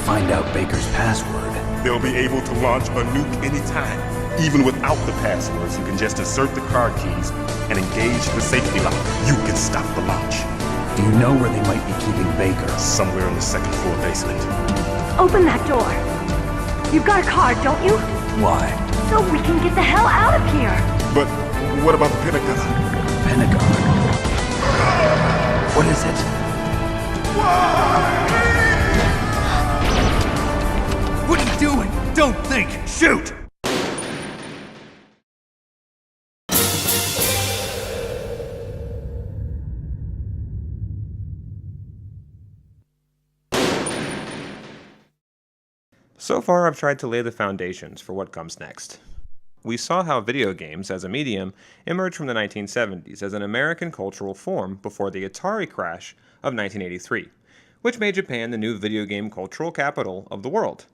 find out Baker's password? They'll be able to launch a nuke anytime. Even without the passwords, you can just insert the card keys and engage the safety lock. You can stop the launch. Do you know where they might be keeping Baker? Somewhere in the second floor basement. Open that door. You've got a card, don't you? Why? So we can get the hell out of here. But what about the Pentagon? Pentagon? What is it? What are you doing? Don't think! Shoot! So far, I've tried to lay the foundations for what comes next. We saw how video games, as a medium, emerged from the 1970s as an American cultural form before the Atari crash of 1983, which made Japan the new video game cultural capital of the world.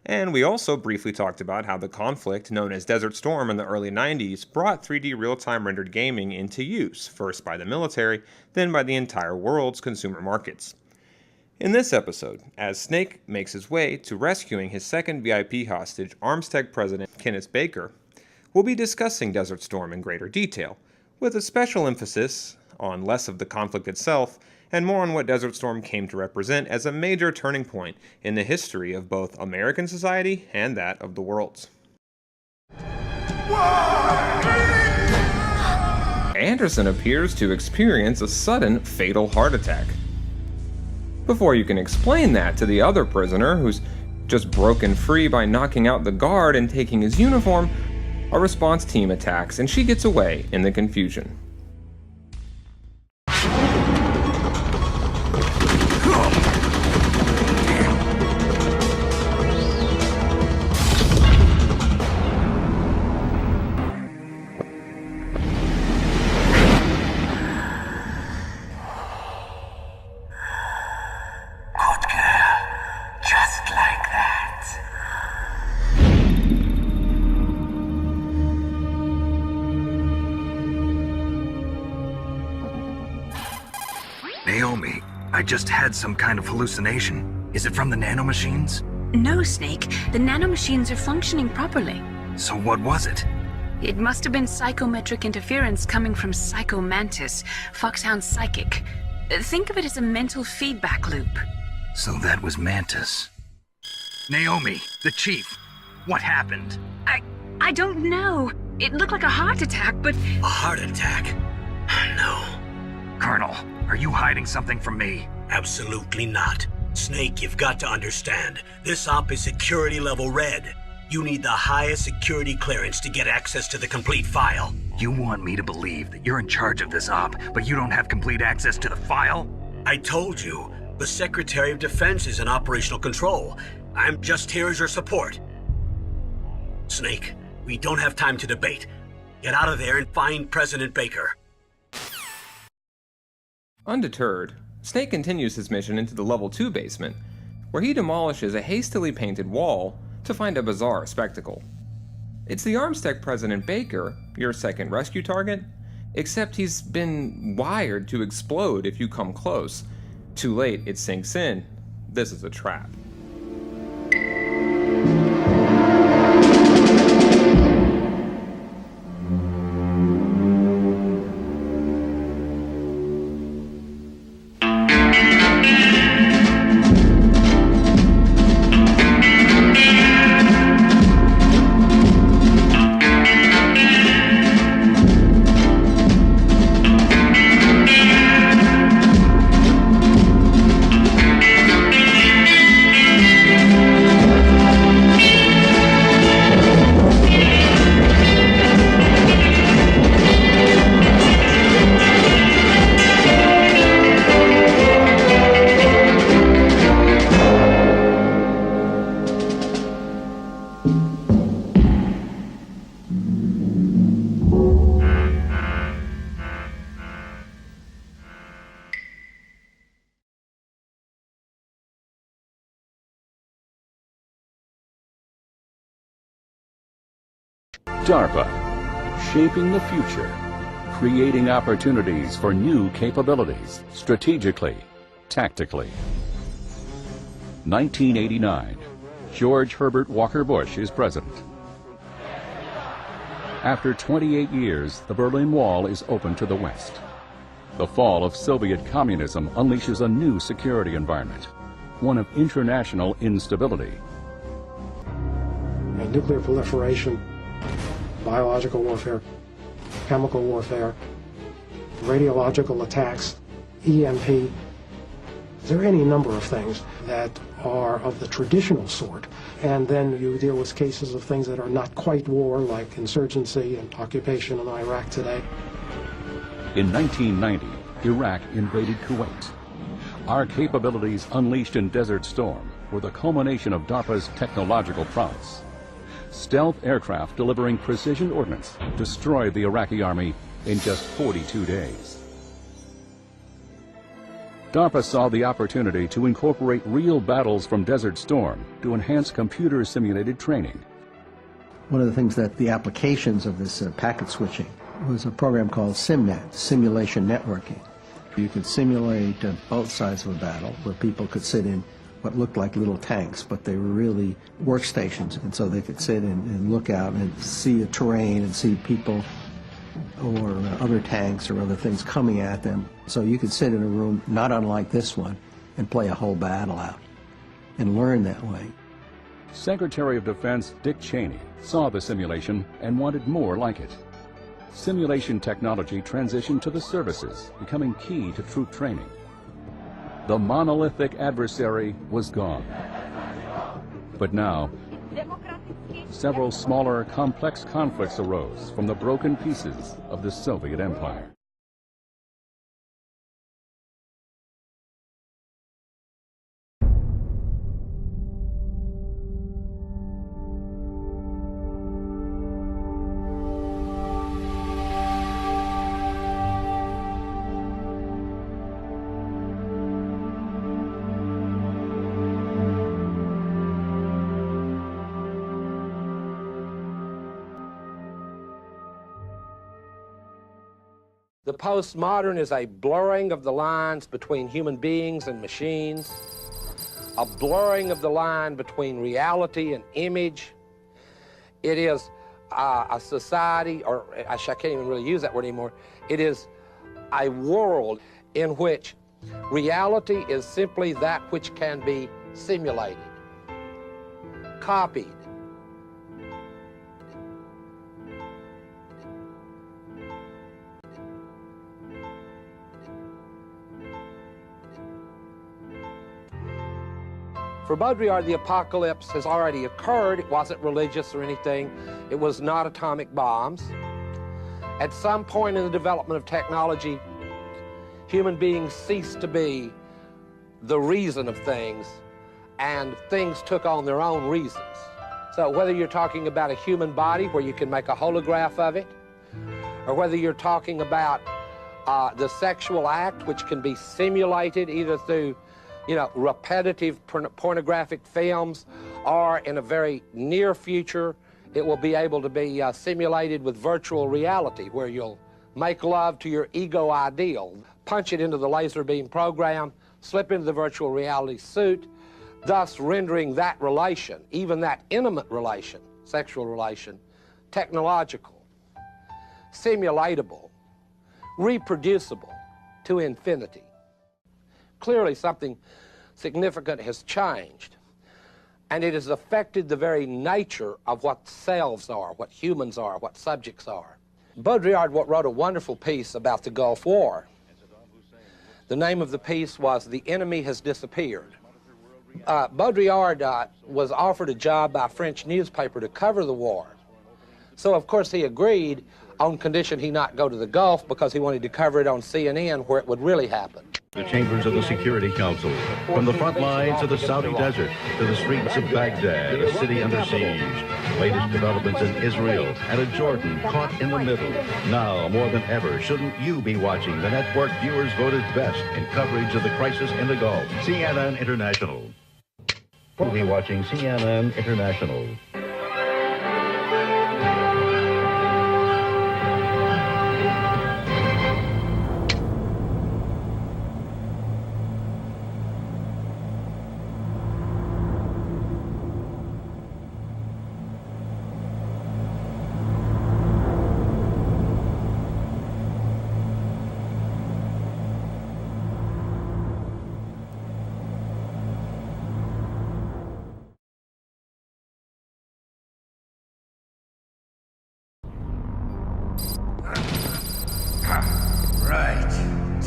And we also briefly talked about how the conflict known as Desert Storm in the early 90s brought 3D real-time rendered gaming into use, first by the military, then by the entire world's consumer markets. In this episode, as Snake makes his way to rescuing his second VIP hostage, Armstech President Kenneth Baker, we'll be discussing Desert Storm in greater detail, with a special emphasis on less of the conflict itself and more on what Desert Storm came to represent as a major turning point in the history of both American society and that of the world's. Anderson appears to experience a sudden fatal heart attack. Before you can explain that to the other prisoner who's just broken free by knocking out the guard and taking his uniform, a response team attacks and she gets away in the confusion. Naomi, I just had some kind of hallucination. Is it from the nanomachines? No, Snake. The nanomachines are functioning properly. So what was it? It must have been psychometric interference coming from Psycho Mantis, Foxhound's psychic. Think of it as a mental feedback loop. So that was Mantis. Naomi, the chief. What happened? I don't know. It looked like a heart attack, but... A heart attack? No. Colonel, are you hiding something from me? Absolutely not. Snake, you've got to understand. This op is security level red. You need the highest security clearance to get access to the complete file. You want me to believe that you're in charge of this op, but you don't have complete access to the file? I told you, the Secretary of Defense is in operational control. I'm just here as your support. Snake, we don't have time to debate. Get out of there and find President Baker. Undeterred, Snake continues his mission into the Level 2 basement, where he demolishes a hastily painted wall to find a bizarre spectacle. It's the Armstech President Baker, your second rescue target, except he's been wired to explode if you come close. Too late, it sinks in. This is a trap. DARPA, shaping the future, creating opportunities for new capabilities, strategically, tactically. 1989. George Herbert Walker Bush is president. After 28 years, the Berlin Wall is open to the west. The fall of Soviet communism unleashes a new security environment, one of international instability. Nuclear proliferation, biological warfare, chemical warfare, radiological attacks, EMP. There are any number of things that are of the traditional sort. And then you deal with cases of things that are not quite war, like insurgency and occupation in Iraq today. In 1990, Iraq invaded Kuwait. Our capabilities unleashed in Desert Storm were the culmination of DARPA's technological prowess. Stealth aircraft delivering precision ordnance destroyed the Iraqi army in just 42 days. DARPA saw the opportunity to incorporate real battles from Desert Storm to enhance computer-simulated training. One of the things that the applications of this packet switching was a program called SimNet, Simulation Networking. You could simulate both sides of a battle where people could sit in what looked like little tanks, but they were really workstations, and so they could sit and look out and see a terrain and see people or other tanks or other things coming at them. So you could sit in a room not unlike this one and play a whole battle out and learn that way. Secretary of Defense Dick Cheney saw the simulation and wanted more like it. Simulation technology transitioned to the services, becoming key to troop training. The monolithic adversary was gone. But now, several smaller, complex conflicts arose from the broken pieces of the Soviet Empire. The postmodern is a blurring of the lines between human beings and machines, a blurring of the line between reality and image. It is a society, or I can't even really use that word anymore. It is a world in which reality is simply that which can be simulated, copied. For Baudrillard, the apocalypse has already occurred. It wasn't religious or anything. It was not atomic bombs. At some point in the development of technology, human beings ceased to be the reason of things, and things took on their own reasons. So whether you're talking about a human body where you can make a holograph of it, or whether you're talking about the sexual act, which can be simulated either through repetitive pornographic films, or in a very near future, it will be able to be simulated with virtual reality, where you'll make love to your ego ideal, punch it into the laser beam program, slip into the virtual reality suit, thus rendering that relation, even that intimate relation, sexual relation, technological, simulatable, reproducible to infinity. Clearly something significant has changed, and it has affected the very nature of what selves are, what humans are, what subjects are. Baudrillard wrote a wonderful piece about the Gulf War. The name of the piece was "The Enemy Has Disappeared." Baudrillard was offered a job by a French newspaper to cover the war. So of course he agreed on condition he not go to the Gulf, because he wanted to cover it on CNN where it would really happen. The chambers of the Security Council, from the front lines of the Saudi desert to the streets of Baghdad, a city under siege. Latest developments in Israel and a Jordan caught in the middle. Now, more than ever, shouldn't you be watching the network viewers voted best in coverage of the crisis in the Gulf? CNN International. You'll be watching CNN International.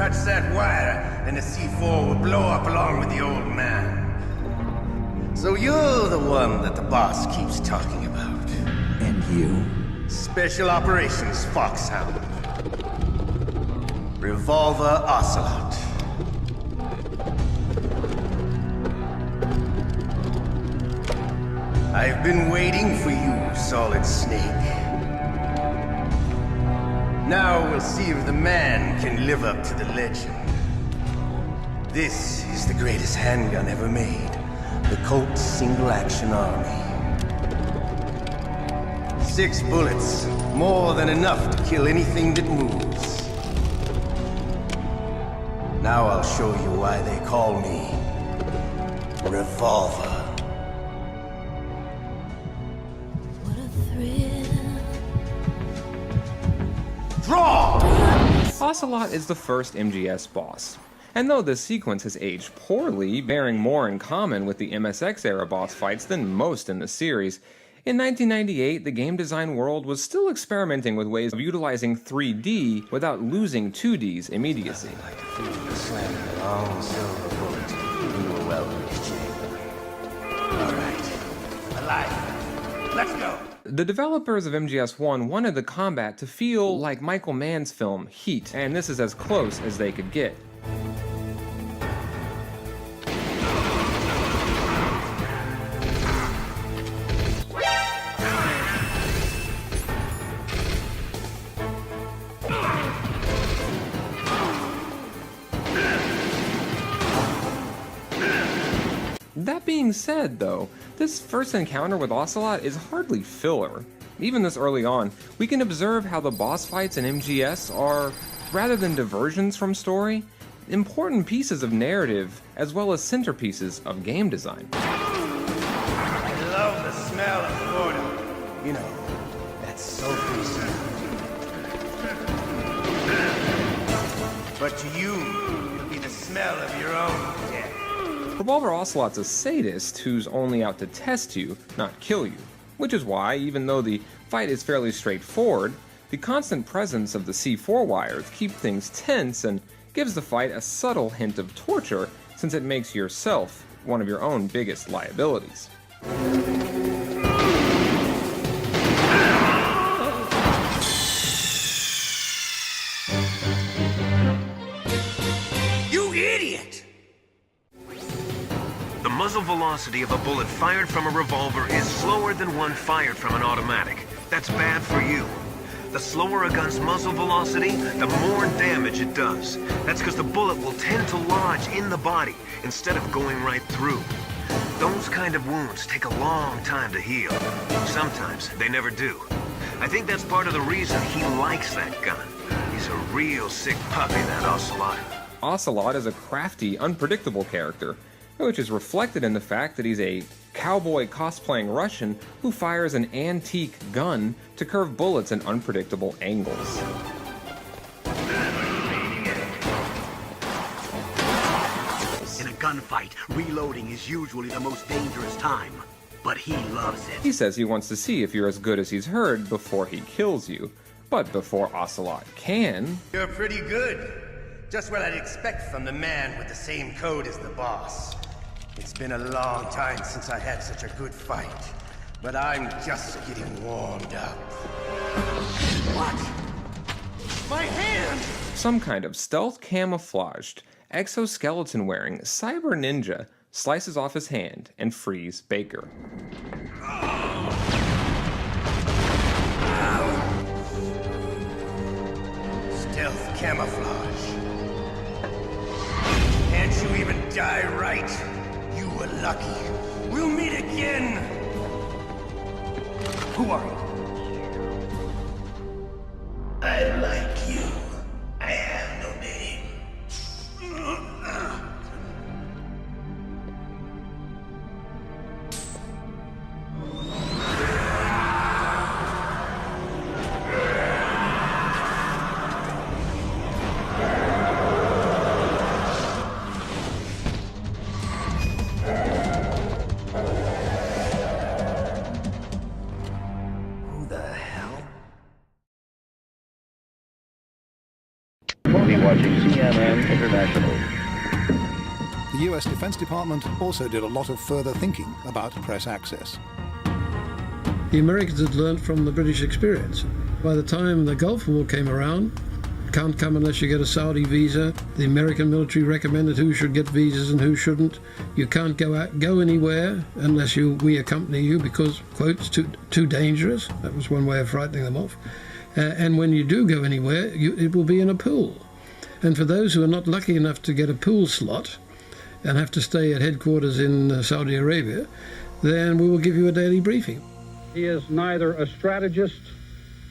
touch that wire, and the C4 will blow up along with the old man. So you're the one that the boss keeps talking about. And you? Special Operations Foxhound. Revolver Ocelot. I've been waiting for you, Solid Snake. Now we'll see if the man can live up to the legend. This is the greatest handgun ever made. The Colt Single Action Army. 6 bullets, more than enough to kill anything that moves. Now I'll show you why they call me Revolver. Draw! Ocelot is the first MGS boss. And though this sequence has aged poorly, bearing more in common with the MSX-era boss fights than most in the series, in 1998, the game design world was still experimenting with ways of utilizing 3D without losing 2D's immediacy. Like a fool slamming a long silver bullet into a well-greased chamber. All right, alive. Let's go. The developers of MGS1 wanted the combat to feel like Michael Mann's film Heat, and this is as close as they could get. That being said, though, this first encounter with Ocelot is hardly filler. Even this early on, we can observe how the boss fights in MGS are, rather than diversions from story, important pieces of narrative as well as centerpieces of game design. I love the smell of boredom. You know, that sulfurous smell. But to you, it'll be the smell of your own death. Revolver Ocelot's a sadist who's only out to test you, not kill you. Which is why, even though the fight is fairly straightforward, the constant presence of the C4 wires keep things tense and gives the fight a subtle hint of torture, since it makes yourself one of your own biggest liabilities. You idiot! The muzzle velocity of a bullet fired from a revolver is slower than one fired from an automatic. That's bad for you. The slower a gun's muzzle velocity, the more damage it does. That's because the bullet will tend to lodge in the body instead of going right through. Those kind of wounds take a long time to heal. Sometimes they never do. I think that's part of the reason he likes that gun. He's a real sick puppy, that Ocelot. Ocelot is a crafty, unpredictable character, which is reflected in the fact that he's a cowboy cosplaying Russian who fires an antique gun to curve bullets in unpredictable angles. In a gunfight, reloading is usually the most dangerous time, but he loves it. He says he wants to see if you're as good as he's heard before he kills you. But before Ocelot can... You're pretty good. Just what I'd expect from the man with the same code as the boss. It's been a long time since I had such a good fight, but I'm just getting warmed up. What? My hand! Some kind of stealth camouflaged, exoskeleton wearing cyber ninja slices off his hand and frees Baker. Stealth camouflage. Can't you even die right? You were lucky. We'll meet again! Who are you? I like you. I have no name. the US Defense Department also did a lot of further thinking about press access. The Americans had learned from the British experience. By the time the Gulf War came around, can't come unless you get a Saudi visa. The American military recommended who should get visas and who shouldn't. You can't go anywhere unless we accompany you because, quote, it's too dangerous. That was one way of frightening them off. And when you do go anywhere, it will be in a pool. And for those who are not lucky enough to get a pool slot and have to stay at headquarters in Saudi Arabia, then we will give you a daily briefing. He is neither a strategist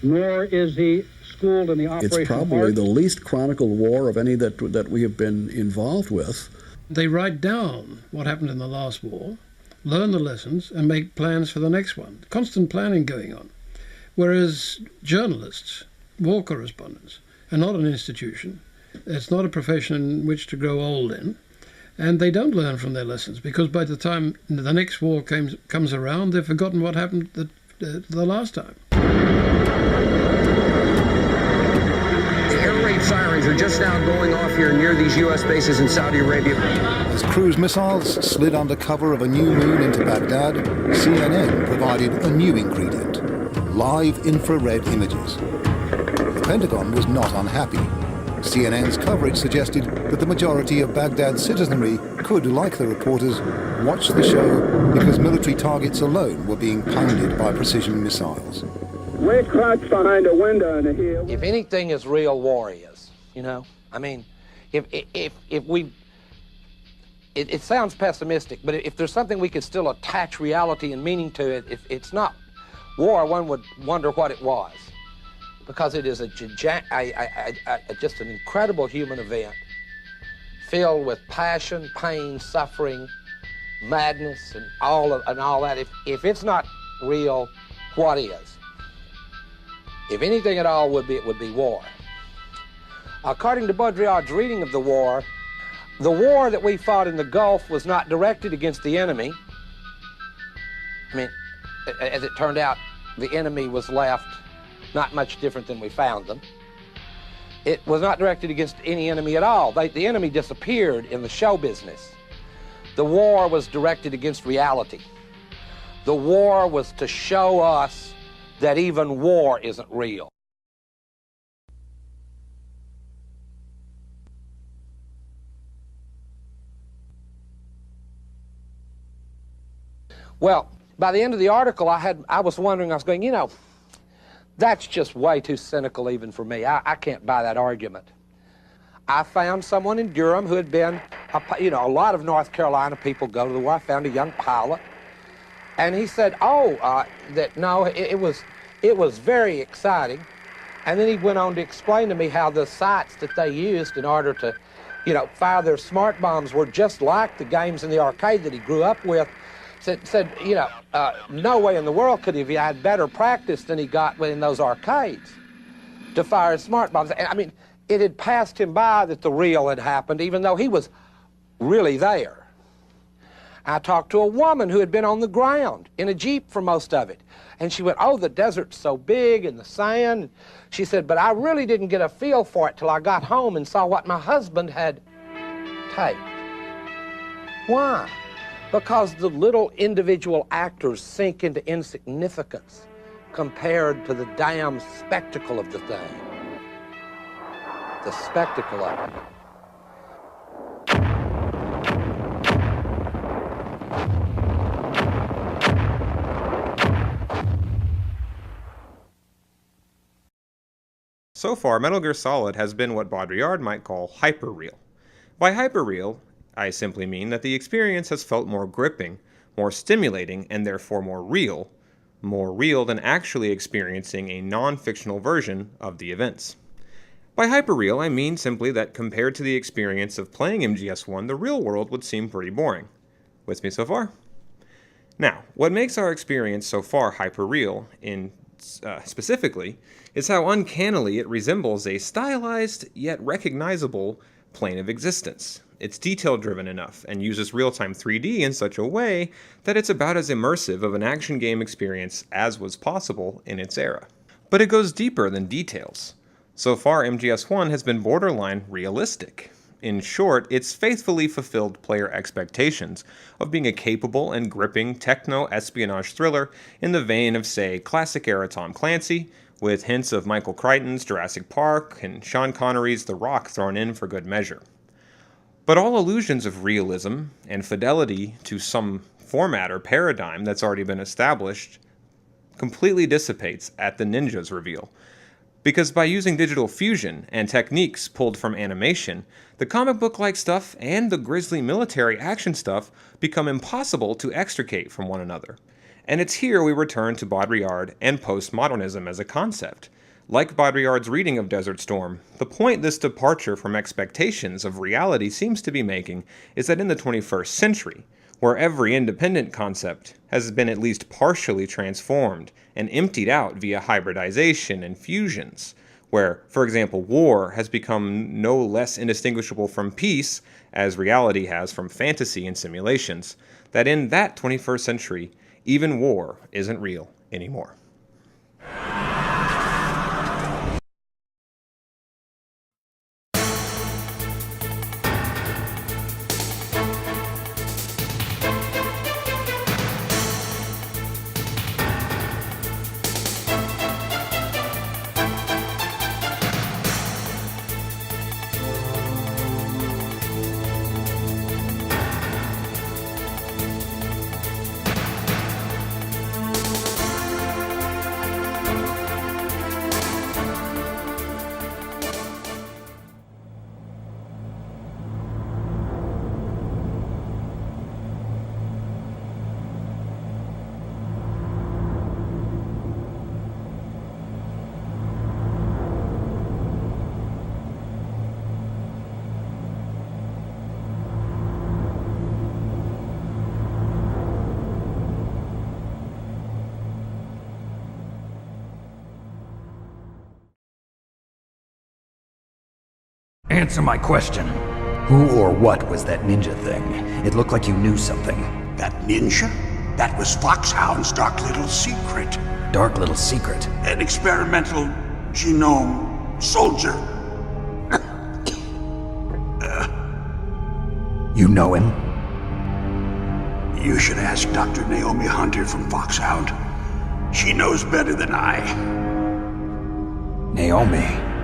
nor is he schooled in the operational It's probably arts. the least chronicled war of any that we have been involved with. They write down what happened in the last war, learn the lessons, and make plans for the next one. Constant planning going on. Whereas journalists, war correspondents, are not an institution. It's not a profession in which to grow old in. And they don't learn from their lessons because by the time the next war comes around, they've forgotten what happened the last time. The air raid sirens are just now going off here near these U.S. bases in Saudi Arabia. As cruise missiles slid under cover of a new moon into Baghdad, CNN provided a new ingredient: live infrared images. The Pentagon was not unhappy. CNN's coverage suggested that the majority of Baghdad's citizenry could, like the reporters, watch the show because military targets alone were being pounded by precision missiles. We're crouched behind a window in a hill. If anything is real, war is. You know, I mean, if we, it sounds pessimistic, but if there's something we could still attach reality and meaning to it, if it's not war, one would wonder what it was. Because it is just an incredible human event filled with passion, pain, suffering, madness, and all that. If it's not real, what is? If anything at all would be, it would be war. According to Baudrillard's reading of the war that we fought in the Gulf was not directed against the enemy. I mean, as it turned out, the enemy was left not much different than we found them. It was not directed against any enemy at all. The enemy disappeared in the show business. The war was directed against reality. The war was to show us that even war isn't real. Well, by the end of the article, I was wondering, I was going, you know, that's just way too cynical even for me. I can't buy that argument. I found someone in Durham who had been, a lot of North Carolina people go to the war. I found a young pilot, and he said, it was very exciting. And then he went on to explain to me how the sites that they used in order to, fire their smart bombs were just like the games in the arcade that he grew up with. Said, no way in the world could he have had better practice than he got in those arcades to fire smart bombs. And, I mean, it had passed him by that the real had happened, even though he was really there. I talked to a woman who had been on the ground in a Jeep for most of it. And she went, oh, the desert's so big and the sand. She said, but I really didn't get a feel for it till I got home and saw what my husband had taped. Why? Because the little individual actors sink into insignificance compared to the damn spectacle of the thing. The spectacle of it. So far, Metal Gear Solid has been what Baudrillard might call hyper-real. By hyper-real, I simply mean that the experience has felt more gripping, more stimulating, and therefore more real than actually experiencing a non-fictional version of the events. By hyper-real, I mean simply that compared to the experience of playing MGS1, the real world would seem pretty boring. With me so far? Now, what makes our experience so far hyper-real, specifically, is how uncannily it resembles a stylized yet recognizable plane of existence. It's detail-driven enough and uses real-time 3D in such a way that it's about as immersive of an action game experience as was possible in its era. But it goes deeper than details. So far, MGS1 has been borderline realistic. In short, it's faithfully fulfilled player expectations of being a capable and gripping techno-espionage thriller in the vein of, say, classic-era Tom Clancy, with hints of Michael Crichton's Jurassic Park and Sean Connery's The Rock thrown in for good measure. But all illusions of realism and fidelity to some format or paradigm that's already been established completely dissipates at the Ninja's reveal. Because by using digital fusion and techniques pulled from animation, the comic book-like stuff and the grisly military action stuff become impossible to extricate from one another. And it's here we return to Baudrillard and postmodernism as a concept. Like Baudrillard's reading of Desert Storm, the point this departure from expectations of reality seems to be making is that in the 21st century, where every independent concept has been at least partially transformed and emptied out via hybridization and fusions, where, for example, war has become no less indistinguishable from peace as reality has from fantasy and simulations, that in that 21st century, even war isn't real anymore. Answer my question. Who or what was that ninja thing? It looked like you knew something. That ninja? That was Foxhound's dark little secret. Dark little secret? An experimental genome soldier. You know him? You should ask Dr. Naomi Hunter from Foxhound. She knows better than I. Naomi?